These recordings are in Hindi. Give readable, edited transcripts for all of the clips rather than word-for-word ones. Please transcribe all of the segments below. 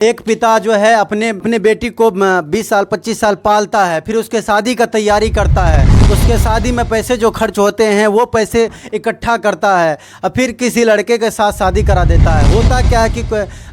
एक पिता जो है अपने अपने बेटी को 20 साल 25 साल पालता है, फिर उसके शादी का तैयारी करता है, उसके शादी में पैसे जो खर्च होते हैं वो पैसे इकट्ठा करता है और फिर किसी लड़के के साथ शादी करा देता है। होता क्या है कि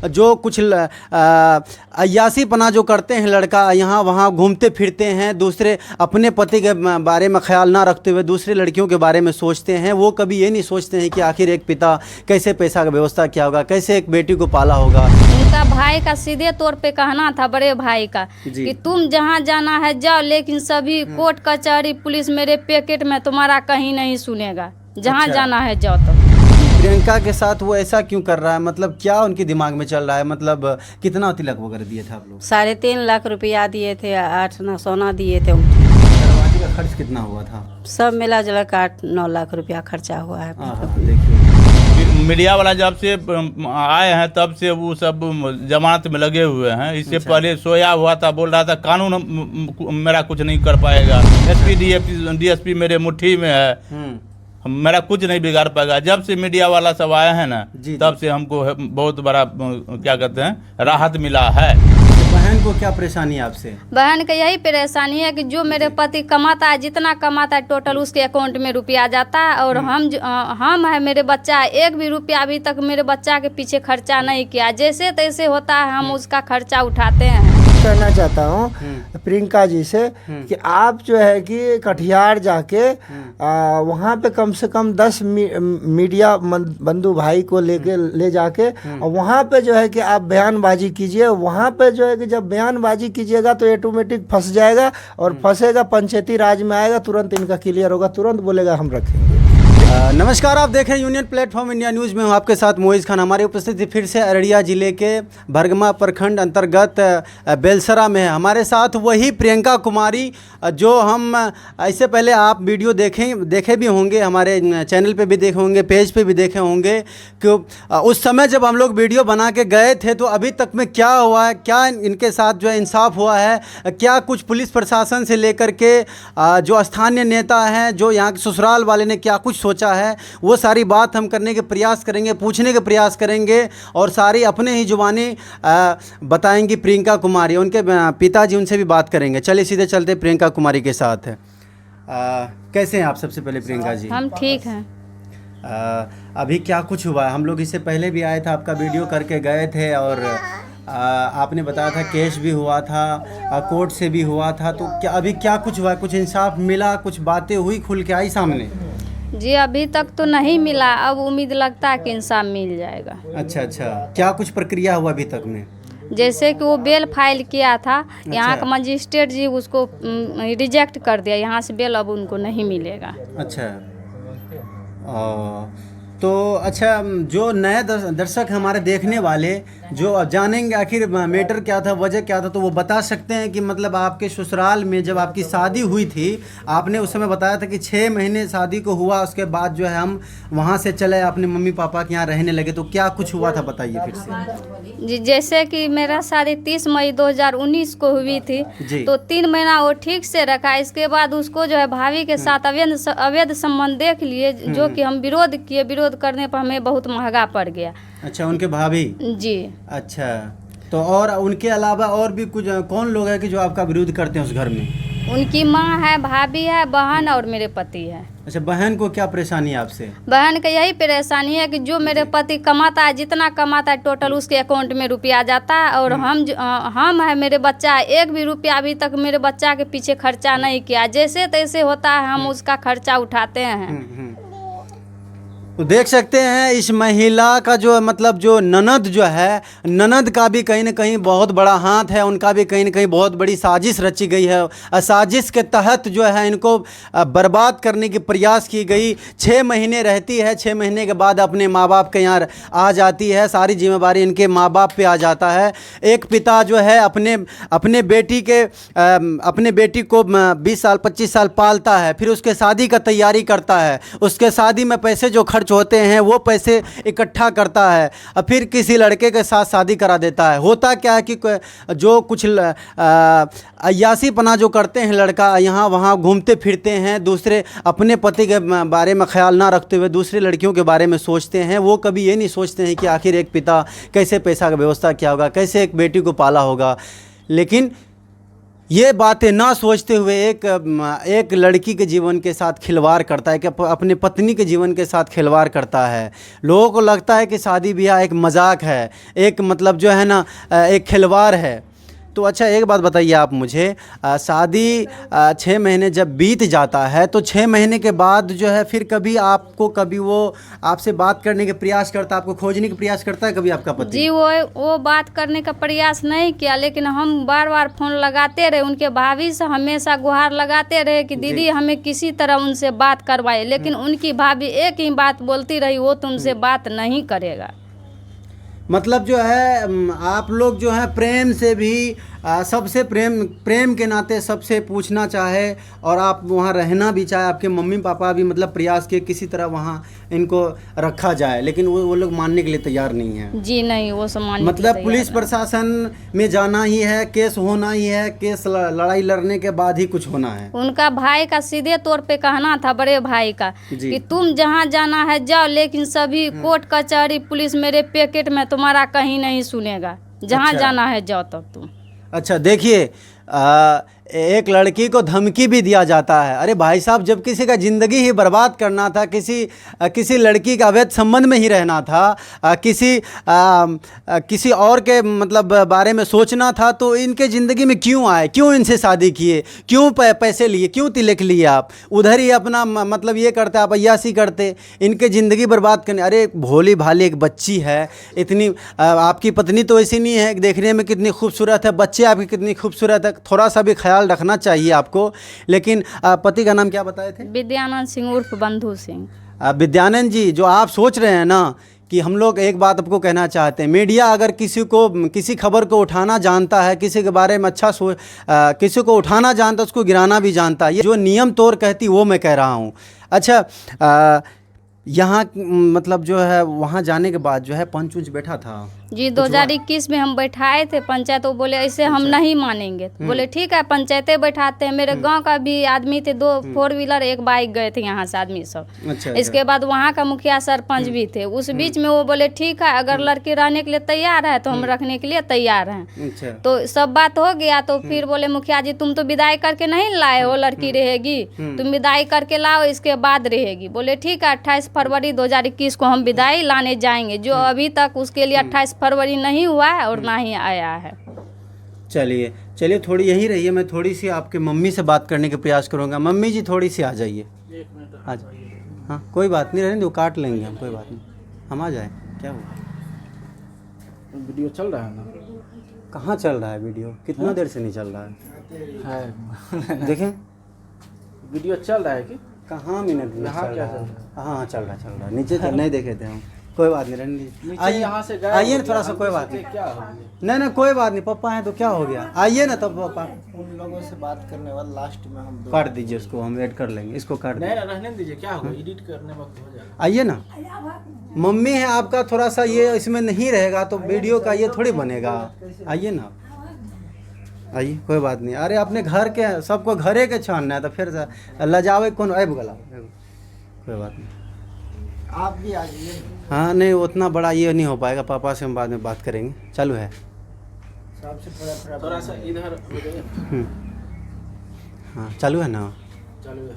जो कुछ अय्यासीपना जो करते हैं लड़का, यहाँ वहाँ घूमते फिरते हैं, दूसरे अपने पति के बारे में ख्याल ना रखते हुए दूसरे लड़कियों के बारे में सोचते हैं। वो कभी ये नहीं सोचते हैं कि आखिर एक पिता कैसे पैसा का व्यवस्था किया होगा, कैसे एक बेटी को पाला होगा। उनका भाई का सीधे तौर पे कहना था, बड़े भाई का, कि तुम जहाँ जाना है जाओ, लेकिन सभी कोर्ट कचहरी पुलिस मेरे पैकेट में तुम्हारा कहीं नहीं सुनेगा, जहाँ अच्छा। जाना है जाओ। तो प्रियंका के साथ वो ऐसा क्यों कर रहा है? मतलब क्या उनके दिमाग में चल रहा है? मतलब कितना तिलक वगैरह दिए थे आप लोग? 3.5 लाख रुपया दिए थे, 8 ना सोना दिए थे। दरवाजे का खर्च कितना हुआ था? सब मिला जुला के 8-9 लाख रुपया खर्चा हुआ है। देखिए मीडिया वाला जब से आए हैं तब से वो सब जमानत में लगे हुए हैं। इससे अच्छा। पहले सोया हुआ था, बोल रहा था कानून मेरा कुछ नहीं कर पाएगा, एसपी डीएसपी मेरे मुट्ठी में है, मेरा कुछ नहीं बिगाड़ पाएगा। जब से मीडिया वाला सब आए हैं ना, तब से हमको बहुत बड़ा क्या कहते हैं राहत मिला है। बहन को क्या परेशानी है आपसे? बहन का यही परेशानी है कि जो मेरे पति कमाता है, जितना कमाता है टोटल उसके अकाउंट में रुपया जाता है, और हम है, मेरे बच्चा एक भी रुपया अभी तक मेरे बच्चा के पीछे खर्चा नहीं किया। जैसे तैसे होता है हम उसका खर्चा उठाते हैं। कहना चाहता हूँ प्रियंका जी से कि आप जो है कि कटिहार जाके वहाँ पे कम से कम 10 मीडिया बंधु भाई को ले जाके और वहाँ पे जो है कि आप बयानबाजी कीजिए। वहाँ पे जो है कि जब बयानबाजी कीजिएगा तो ऑटोमेटिक फंस जाएगा, और फंसेगा पंचायती राज में आएगा, तुरंत इनका क्लियर होगा, तुरंत बोलेगा हम रखेंगे। नमस्कार, आप देख रहे हैं यूनियन प्लेटफॉर्म इंडिया न्यूज़ में हूं आपके साथ मोइज़ खान। हमारी उपस्थिति फिर से अररिया जिले के भरगमा प्रखंड अंतर्गत बेलसरा में है। हमारे साथ वही प्रियंका कुमारी जो हम इससे पहले आप वीडियो देखे भी होंगे, हमारे चैनल पे भी देखे होंगे, पेज पे भी देखे होंगे कि उस समय जब हम लोग वीडियो बना के गए थे तो अभी तक में क्या हुआ है, क्या इनके साथ जो है इंसाफ हुआ है, क्या कुछ पुलिस प्रशासन से लेकर के जो स्थानीय नेता हैं, जो यहाँ के ससुराल वाले ने क्या कुछ सोचा है, वो सारी बात हम करने के प्रयास करेंगे, पूछने के प्रयास करेंगे, और सारी अपने ही जुबानी बताएंगी प्रियंका कुमारी। उनके पिताजी, उनसे भी बात करेंगे। चलिए सीधे चलते प्रियंका कुमारी के साथ। कैसे हैं आप? सबसे पहले प्रियंका जी, हम ठीक हैं। अभी क्या कुछ हुआ है? हम लोग इससे पहले भी आए थे, आपका वीडियो करके गए थे, और आपने बताया था केस भी हुआ था, कोर्ट से भी हुआ था, तो क्या अभी क्या कुछ हुआ है? कुछ इंसाफ मिला? कुछ बातें हुई, खुल के आई सामने? जी अभी तक तो नहीं मिला, अब उम्मीद लगता है कि इंसाफ मिल जाएगा। अच्छा, क्या कुछ प्रक्रिया हुआ अभी तक में? जैसे कि वो बेल फाइल किया था, यहाँ का मजिस्ट्रेट जी उसको रिजेक्ट कर दिया, यहाँ से बेल अब उनको नहीं मिलेगा। अच्छा, तो अच्छा, जो नए दर्शक हमारे देखने वाले जो जानेंगे आखिर मैटर क्या था, वजह क्या था, तो वो बता सकते हैं कि मतलब आपके ससुराल में जब आपकी शादी हुई थी, आपने उस समय बताया था कि 6 महीने शादी को हुआ, उसके बाद जो है हम वहाँ से चले अपने मम्मी पापा के यहाँ रहने लगे, तो क्या कुछ हुआ था बताइए फिर से। जी जैसे कि मेरा शादी 30 मई 2019 को हुई थी, तो 3 महीना वो ठीक से रखा। इसके बाद उसको जो है भाभी के साथ अवैध संबंध देख लिए, जो कि हम विरोध किए। विरोध करने पर हमें बहुत महंगा पड़ गया। अच्छा, उनके भाभी? जी। अच्छा, तो और उनके अलावा और भी कुछ कौन लोग हैं कि जो आपका विरोध करते हैं उस घर में? उनकी माँ है, भाभी है, बहन और मेरे पति है। अच्छा, बहन को क्या परेशानी है आपसे? बहन का यही परेशानी है कि जो मेरे पति कमाता है, जितना कमाता है टोटल उसके अकाउंट में रुपया जाता है, और हम है, मेरे बच्चा एक भी रुपया अभी तक मेरे बच्चा के पीछे खर्चा नहीं किया। जैसे तैसे होता है हम उसका खर्चा उठाते हैं। तो देख सकते हैं इस महिला का जो मतलब जो ननद जो है, ननद का भी कहीं ना कहीं बहुत बड़ा हाथ है, उनका भी कहीं ना कहीं बहुत बड़ी साजिश रची गई है। साजिश के तहत जो है इनको बर्बाद करने की प्रयास की गई। 6 महीने रहती है, 6 महीने के बाद अपने माँ बाप के यहाँ आ जाती है, सारी जिम्मेदारी इनके माँ बाप पे आ जाता है। एक पिता जो है अपने बेटी को 20 साल 25 साल पालता है, फिर उसके शादी का तैयारी करता है, उसके शादी में पैसे जो खर्च खर्च होते हैं वो पैसे इकट्ठा करता है और फिर किसी लड़के के साथ शादी करा देता है। होता क्या है कि जो कुछ अय्यासीपना जो करते हैं लड़का, यहाँ वहाँ घूमते फिरते हैं, दूसरे अपने पति के बारे में ख्याल ना रखते हुए दूसरी लड़कियों के बारे में सोचते हैं। वो कभी ये नहीं सोचते हैं कि आखिर एक पिता कैसे पैसा का व्यवस्था किया होगा, कैसे एक बेटी को पाला होगा। लेकिन ये बातें ना सोचते हुए एक लड़की के जीवन के साथ खिलवाड़ करता है, कि अपने पत्नी के जीवन के साथ खिलवाड़ करता है। लोगों को लगता है कि शादी ब्याह एक मजाक है, एक मतलब जो है ना एक खिलवाड़ है। तो अच्छा एक बात बताइए आप मुझे, शादी 6 महीने जब बीत जाता है तो 6 महीने के बाद जो है फिर कभी वो आपसे बात करने के प्रयास करता है, आपको खोजने के प्रयास करता है कभी आपका पति? जी वो बात करने का प्रयास नहीं किया, लेकिन हम बार बार फोन लगाते रहे। उनके भाभी से हमेशा गुहार लगाते रहे कि दीदी हमें किसी तरह उनसे बात करवाए, लेकिन उनकी भाभी एक ही बात बोलती रही, वो तुमसे बात नहीं करेगा। मतलब जो है आप लोग जो है प्रेम से भी सबसे प्रेम के नाते सबसे पूछना चाहे और आप वहाँ रहना भी चाहे, आपके मम्मी पापा भी मतलब प्रयास किए किसी तरह वहाँ इनको रखा जाए, लेकिन वो लोग मानने के लिए तैयार नहीं है। जी नहीं, वो सम्मान मतलब पुलिस प्रशासन में जाना ही है, केस होना ही है, केस लड़ाई लड़ने के बाद ही कुछ होना है। उनका भाई का सीधे तौर पे कहना था, बड़े भाई का, कि तुम जहाँ जाना है जाओ, लेकिन सभी कोर्ट कचहरी पुलिस मेरे पैकेट में तुम्हारा कहीं नहीं सुनेगा, जहाँ जाना है जाओ तब तुम। अच्छा देखिए, एक लड़की को धमकी भी दिया जाता है। अरे भाई साहब, जब किसी का ज़िंदगी ही बर्बाद करना था, किसी लड़की का अवैध संबंध में ही रहना था, किसी और के मतलब बारे में सोचना था, तो इनके ज़िंदगी में क्यों आए, क्यों इनसे शादी किए, क्यों पैसे लिए, क्यों तिलक लिए आप? उधर ही अपना मतलब ये करते, आप अय्यासी करते, इनके ज़िंदगी बर्बाद करने। अरे भोली भाली एक बच्ची है, इतनी आपकी पत्नी तो ऐसी नहीं है, देखने में कितनी खूबसूरत है, बच्चे आपकी कितनी खूबसूरत है, थोड़ा सा भी ख्याल रखना चाहिए आपको। लेकिन पति का नाम क्या बताए थे? विद्यानंद सिंह उर्फ बंधु सिंह। विद्यानंद जी, जो आप सोच रहे हैं ना कि हम लोग एक बात आपको कहना चाहते हैं, मीडिया अगर किसी खबर को उठाना जानता है, किसी के बारे में किसी को उठाना जानता है, उसको गिराना भी जानता है। ये जो नियम तौर कहती वो मैं कह रहा हूँ। अच्छा यहाँ मतलब जो है वहाँ जाने के बाद जो है पंच उंच बैठा था जी, 2021 में हम बैठाए थे पंचायत। वो बोले ऐसे हम नहीं मानेंगे, बोले ठीक है पंचायतें बैठाते हैं। मेरे गांव का भी आदमी थे, 2 4 व्हीलर 1 बाइक गए थे यहाँ से आदमी सब। अच्छा, इसके बाद वहाँ का मुखिया सरपंच भी थे। उस बीच में वो बोले ठीक है, अगर लड़की रहने के लिए तैयार है तो हम रखने के लिए तैयार हैं। अच्छा। तो सब बात हो गया। तो फिर बोले मुखिया जी तुम तो विदाई करके नहीं लाए हो, लड़की रहेगी, तुम विदाई करके लाओ, इसके बाद रहेगी। बोले ठीक है 28 फरवरी 2021 को हम विदाई लाने जाएंगे, जो अभी तक उसके लिए 28 फरवरी नहीं हुआ है और ना ही आया है। चलिए थोड़ी यहीं रहिए, मैं थोड़ी सी आपके मम्मी से बात करने का प्रयास करूँगा। मम्मी जी थोड़ी सी आ जाइए। एक मिनट आ जाइए। हाँ कोई बात नहीं, रहने दो, काट लेंगे हम, कोई बात नहीं, हम आ जाए। क्या हुआ? वीडियो चल रहा है ना? कहाँ चल रहा है वीडियो? कितना देर से नहीं चल रहा है? देखें वीडियो चल रहा है कि कहाँ मिनट में यहाँ चल क्या रहा चल है? हाँ चल रहा है, नीचे चल नहीं देखे थे हम। कोई बात नहीं, रहने दीजिए। नीचे यहाँ से गए आइए हो ना गया, थोड़ा सा, हम कोई तो बात सोचे नहीं। क्या हो गया? नहीं कोई बात नहीं, पापा हैं तो क्या हो गया, आइए ना तब पापा। उन लोगों से बात करने वाला लास्ट में हम काट दीजिए उसको, हम ऐड कर लेंगे, इसको काट नहीं दीजिए। ना, रहने दीजिए, क्या होगा, एडिट करने वक्त हो जाएगा। आइए ना, मम्मी है आपका, थोड़ा सा ये इसमें नहीं रहेगा तो वीडियो का ये थोड़ी बनेगा। आइए ना, आइए, कोई बात नहीं। अरे अपने घर के सबको घरे के छानना है तो फिर लजावे कौन? आए बुगला, कोई बात नहीं, आप भी आ जाइए। हाँ नहीं उतना बड़ा ये नहीं हो पाएगा, पापा से हम बाद में बात करेंगे। चालू है सबसे थोड़ा सा इधर हो जाइए। हाँ चालू है ना? चालू है।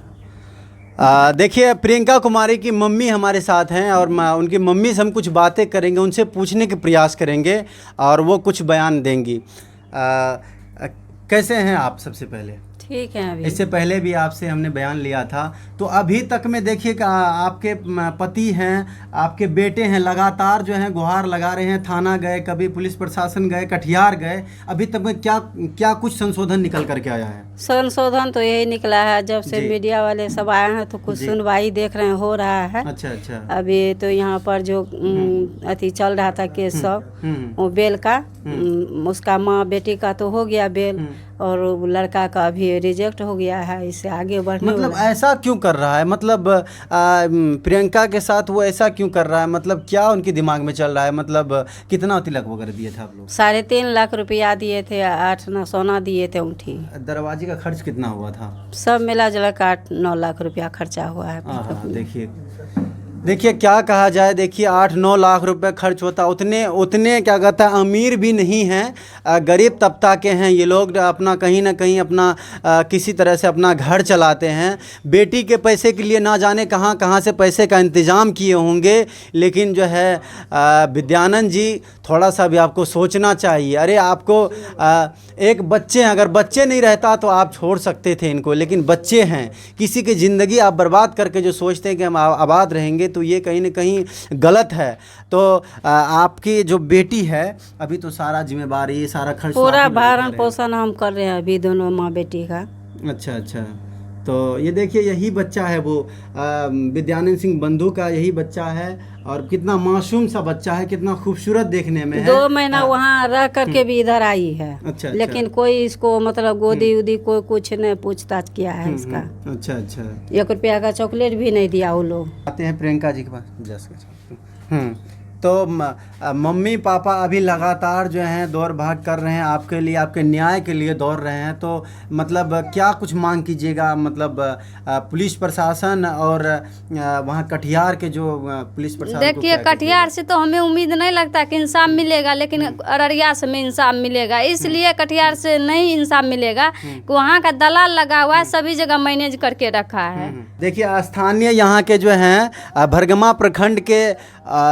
देखिए प्रियंका कुमारी की मम्मी हमारे साथ हैं और उनकी मम्मी से हम कुछ बातें करेंगे, उनसे पूछने के प्रयास करेंगे और वो कुछ बयान देंगी। कैसे हैं आप? सबसे पहले ठीक है। अभी इससे पहले भी आपसे हमने बयान लिया था, तो अभी तक में देखिए कि आपके पति हैं, आपके बेटे हैं, लगातार जो हैं गुहार लगा रहे हैं, थाना गए, कभी पुलिस प्रशासन गए, कटिहार गए, अभी तक में क्या कुछ संशोधन निकल करके आया है? संशोधन तो यही निकला है, जब से जी। मीडिया वाले सब आए हैं तो कुछ जी। सुनवाई देख रहे हैं, हो रहा है। अच्छा अभी तो यहाँ पर जो अति चल रहा था केस सब, वो बेल का, उसका माँ बेटी का तो हो गया बेल, और वो लड़का का अभी रिजेक्ट हो गया है, इससे आगे बढ़ने मतलब वाला है। ऐसा क्यों कर रहा है? मतलब प्रियंका के साथ वो ऐसा क्यों कर रहा है? मतलब क्या उनके दिमाग में चल रहा है? मतलब कितना तिलक वगैरह दिए थे आप लोग? 3.5 लाख रुपया दिए थे, 8 सोना दिए थे, ऊँठी। दरवाजे का खर्च कितना हुआ था? सब मिला जुला के 8-9 लाख रुपया खर्चा हुआ है। हाँ, देखिए क्या कहा जाए। देखिए 8-9 लाख रुपए खर्च होता, उतने क्या कहता है अमीर भी नहीं हैं, गरीब तबका के हैं ये लोग। अपना कहीं ना कहीं अपना किसी तरह से अपना घर चलाते हैं। बेटी के पैसे के लिए ना जाने कहाँ से पैसे का इंतज़ाम किए होंगे। लेकिन जो है विद्यानंद जी, थोड़ा सा भी आपको सोचना चाहिए। अरे आपको एक बच्चे हैं, अगर बच्चे नहीं रहता तो आप छोड़ सकते थे इनको, लेकिन बच्चे हैं, किसी की ज़िंदगी आप बर्बाद करके जो सोचते हैं कि हम आबाद रहेंगे, तो ये कहीं ना कहीं गलत है। तो आपकी जो बेटी है, अभी तो सारा जिम्मेवारी, सारा खर्च तो पूरा आप ही लोग भरण कर रहे पोषण हम कर रहे हैं अभी, दोनों माँ बेटी का। हैं। अच्छा। तो ये देखिए यही बच्चा है वो विद्यानंद सिंह बंधु का यही बच्चा है। और कितना मासूम सा बच्चा है, कितना खूबसूरत देखने में है। 2 महीना वहाँ रह करके भी इधर आई है। अच्छा। लेकिन कोई इसको मतलब गोदी उदी कोई कुछ नहीं पूछताछ किया है इसका। अच्छा। 1 रुपया का चॉकलेट भी नहीं दिया वो लोग। आते हैं प्रियंका जी के पास। तो मम्मी पापा अभी लगातार जो हैं दौड़ भाग कर रहे हैं आपके लिए, आपके न्याय के लिए दौड़ रहे हैं। तो मतलब क्या कुछ मांग कीजिएगा? मतलब पुलिस प्रशासन और वहाँ कटिहार के जो पुलिस प्रशासन, देखिए कटिहार से तो हमें उम्मीद नहीं लगता कि इंसाफ मिलेगा, लेकिन अररिया से में इंसाफ मिलेगा। इसलिए कटिहार से नहीं इंसाफ मिलेगा कि वहाँ का दलाल लगा हुआ है, सभी जगह मैनेज करके रखा है। देखिए स्थानीय यहाँ के जो हैं भरगमा प्रखंड के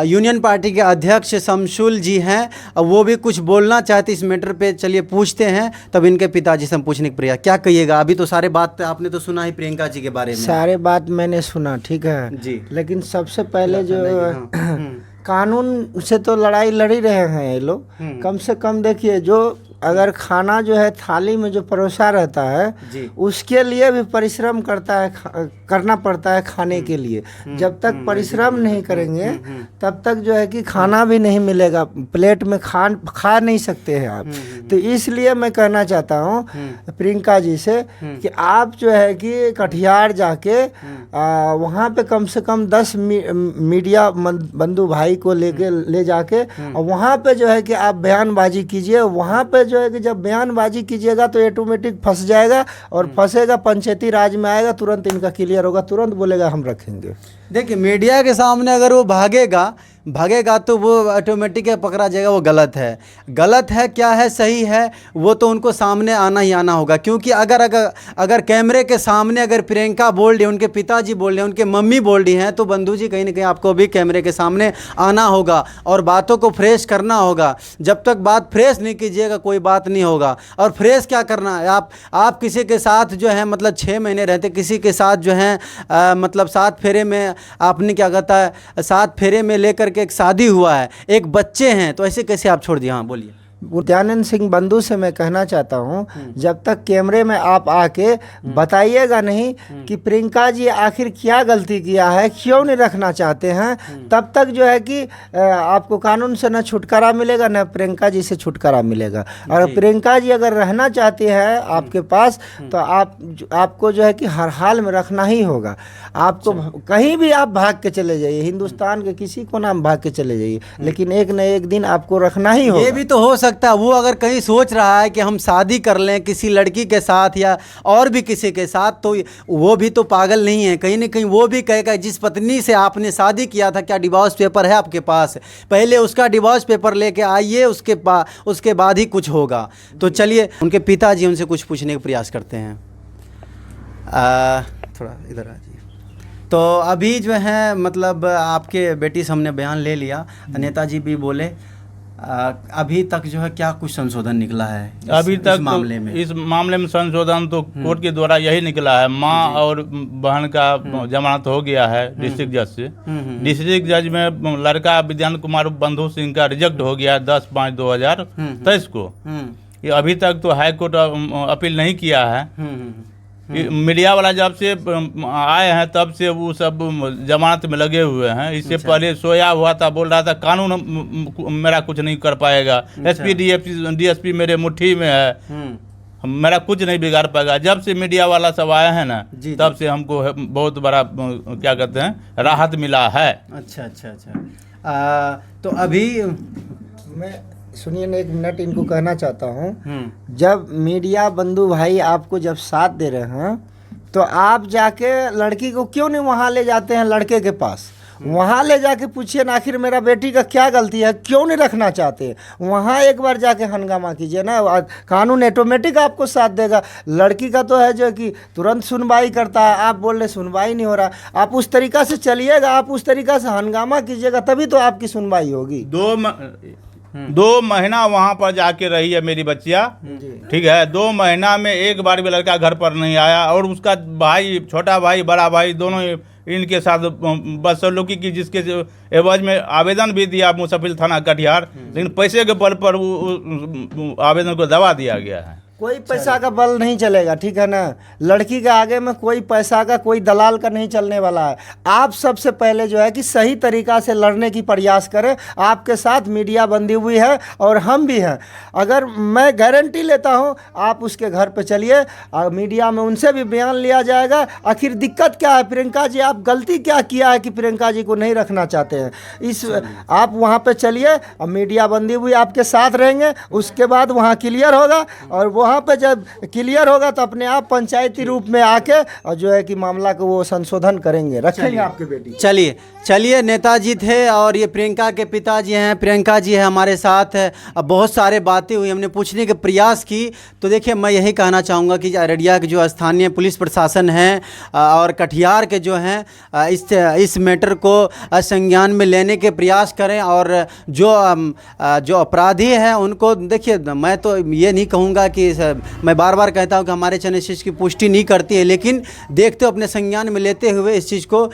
यूनियन पार्टी के अध्यक्ष शमशुल जी हैं, वो भी कुछ बोलना चाहते इस मैटर पे। चलिए पूछते हैं, तब इनके पिताजी से हम पूछने का प्रयास। क्या कहिएगा? अभी तो सारे बात आपने तो सुना ही प्रियंका जी के बारे में। सारे बात मैंने सुना, ठीक है जी। लेकिन सबसे पहले जो कानून से तो लड़ाई लड़ी रहे हैं ये लोग। कम से कम देखिए, जो अगर खाना जो है थाली में जो परोसा रहता है, उसके लिए भी परिश्रम करना पड़ता है खाने के लिए। जब तक परिश्रम नहीं करेंगे तब तक जो है कि खाना भी नहीं मिलेगा, प्लेट में खा नहीं सकते हैं आप। तो इसलिए मैं कहना चाहता हूँ प्रियंका जी से कि आप जो है कि कटिहार जाके वहाँ पे कम से कम 10 मीडिया बंधु भाई को ले जाके और वहाँ पे जो है कि आप बयानबाजी कीजिए। वहाँ पे जो है कि जब बयानबाजी कीजिएगा तो ऑटोमेटिक फंस जाएगा, और फंसेगा पंचायती राज में आएगा, तुरंत इनका क्लियर होगा, तुरंत बोलेगा हम रखेंगे। देखिए मीडिया के सामने अगर वो भागेगा तो वो ऑटोमेटिक पकड़ा जाएगा। वो गलत है क्या है सही है, वो तो उनको सामने आना ही आना होगा। क्योंकि अगर कैमरे के सामने अगर प्रियंका बोल रही है, उनके पिताजी बोल रहे हैं, उनके मम्मी बोल रही हैं, तो बंधु जी कहीं ना कहीं आपको भी कैमरे के सामने आना होगा और बातों को फ्रेश करना होगा। जब तक बात फ्रेश नहीं कीजिएगा कोई बात नहीं होगा। और फ्रेश क्या करना है, आप किसी के साथ जो है मतलब 6 महीने रहते, किसी के साथ जो है मतलब 7 फेरे में आपने क्या कहता है 7 फेरे में लेकर के एक शादी हुआ है, एक बच्चे हैं, तो ऐसे कैसे आप छोड़ दिए? हाँ बोलिए। विद्यानंद सिंह बंधु से मैं कहना चाहता हूं, जब तक कैमरे में आप आके बताइएगा नहीं कि प्रियंका जी आखिर क्या गलती किया है, क्यों नहीं रखना चाहते हैं, तब तक जो है कि आपको कानून से न छुटकारा मिलेगा न प्रियंका जी से छुटकारा मिलेगा। और प्रियंका जी अगर रहना चाहती है आपके पास तो आपको जो है कि हर हाल में रखना ही होगा। आपको कहीं भी आप भाग के चले जाइए, हिंदुस्तान के किसी कोना में भाग के चले जाइए, लेकिन एक न एक दिन आपको रखना ही होगा। ये भी तो हो सकता है वो अगर कहीं सोच रहा है कि हम शादी कर लें किसी लड़की के साथ या और भी किसी के साथ, तो वो भी तो पागल नहीं है। कहीं ना कहीं वो भी कहेगा जिस पत्नी से आपने शादी किया था क्या डिवोर्स पेपर है आपके पास, पहले उसका डिवोर्स पेपर लेके आइए, उसके बाद ही कुछ होगा। तो चलिए उनके पिताजी उनसे कुछ पूछने का प्रयास करते हैं। थोड़ा इधर आ जाइए। तो अभी जो है मतलब आपके बेटी से हमने बयान ले लिया, नेताजी भी बोले, अभी तक जो है क्या कुछ संशोधन निकला है अभी तक इस मामले में? इस मामले में संशोधन तो कोर्ट के द्वारा यही निकला है, माँ और बहन का जमानत हो गया है डिस्ट्रिक्ट जज से। डिस्ट्रिक्ट जज में लड़का विद्यानंद कुमार बंधु सिंह का रिजेक्ट हो गया 10/5/2023 को। ये अभी तक तो हाई कोर्ट अपील नहीं किया है। मीडिया वाला जब से आए हैं तब से वो सब जमानत में लगे हुए हैं। इससे पहले सोया हुआ था, बोल रहा था कानून मेरा कुछ नहीं कर पाएगा, एसपी डीएसपी मेरे मुट्ठी में है। मेरा कुछ नहीं बिगाड़ पाएगा। जब से मीडिया वाला सब आया है ना, जी, तब से हमको बहुत बड़ा क्या कहते हैं राहत मिला है। अच्छा अच्छा अच्छा। तो अभी मैं सुनिए ना, 1 मिनट इनको कहना चाहता हूँ। जब मीडिया बंधु भाई आपको जब साथ दे रहे हैं तो आप जाके लड़की को क्यों नहीं वहाँ ले जाते हैं, लड़के के पास वहाँ ले जाके पूछिए ना, आखिर मेरा बेटी का क्या गलती है, क्यों नहीं रखना चाहते। वहाँ एक बार जाके हंगामा कीजिए ना, कानून ऑटोमेटिक आपको साथ देगा। लड़की का तो है जो कि तुरंत सुनवाई करता है, आप बोल रहे सुनवाई नहीं हो रहा। आप उस तरीक़ा से चलिएगा, आप उस तरीक़ा से हंगामा कीजिएगा, तभी तो आपकी सुनवाई होगी। 2 महीना वहाँ पर जाके रही है मेरी बच्चिया, ठीक है। 2 महीना में एक बार भी लड़का घर पर नहीं आया, और उसका भाई, छोटा भाई, बड़ा भाई, दोनों इनके साथ बदसलूकी की, जिसके एवज में आवेदन भी दिया मुसफिल थाना कटिहार, लेकिन पैसे के बल पर आवेदन को दबा दिया गया है। कोई पैसा का बल नहीं चलेगा, ठीक है ना। लड़की के आगे में कोई पैसा का, कोई दलाल का नहीं चलने वाला है। आप सबसे पहले जो है कि सही तरीक़ा से लड़ने की प्रयास करें। आपके साथ मीडिया बंधी हुई है और हम भी हैं। अगर मैं गारंटी लेता हूं, आप उसके घर पे चलिए, मीडिया में उनसे भी बयान लिया जाएगा। आखिर दिक्कत क्या है, प्रियंका जी आप गलती क्या किया है कि प्रियंका जी को नहीं रखना चाहते हैं। आप वहाँ पर चलिए, मीडिया बंधी हुई आपके साथ रहेंगे, उसके बाद वहाँ क्लियर होगा, और वहाँ पे जब क्लियर होगा तो अपने आप पंचायती रूप में आके और जो है कि मामला को वो संशोधन करेंगे, रखेंगे आपके बेटी। चलिए चलिए, नेताजी थे और ये प्रियंका के पिताजी हैं, प्रियंका जी है हमारे साथ। अब बहुत सारे बातें हुई, हमने पूछने के प्रयास की। तो देखिए, मैं यही कहना चाहूँगा कि अररिया के जो स्थानीय पुलिस प्रशासन है और कटिहार के जो हैं इस मैटर को संज्ञान में लेने के प्रयास करें, और जो अपराधी हैं उनको देखिए, मैं तो ये नहीं कहूँगा कि मैं बार बार कहता हूँ कि हमारे चैनल इस चीज़ की पुष्टि नहीं करती है, लेकिन देखते हो अपने संज्ञान में लेते हुए इस चीज़ को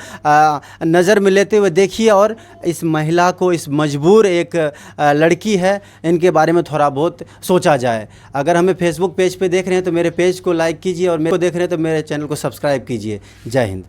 नज़र में लेते हुए देखिए। और इस महिला को, इस मजबूर एक लड़की है, इनके बारे में थोड़ा बहुत सोचा जाए। अगर हमें फेसबुक पेज पे देख रहे हैं तो मेरे पेज को लाइक कीजिए, और मेरे को देख रहे हैं तो मेरे चैनल को सब्सक्राइब कीजिए। जय हिंद।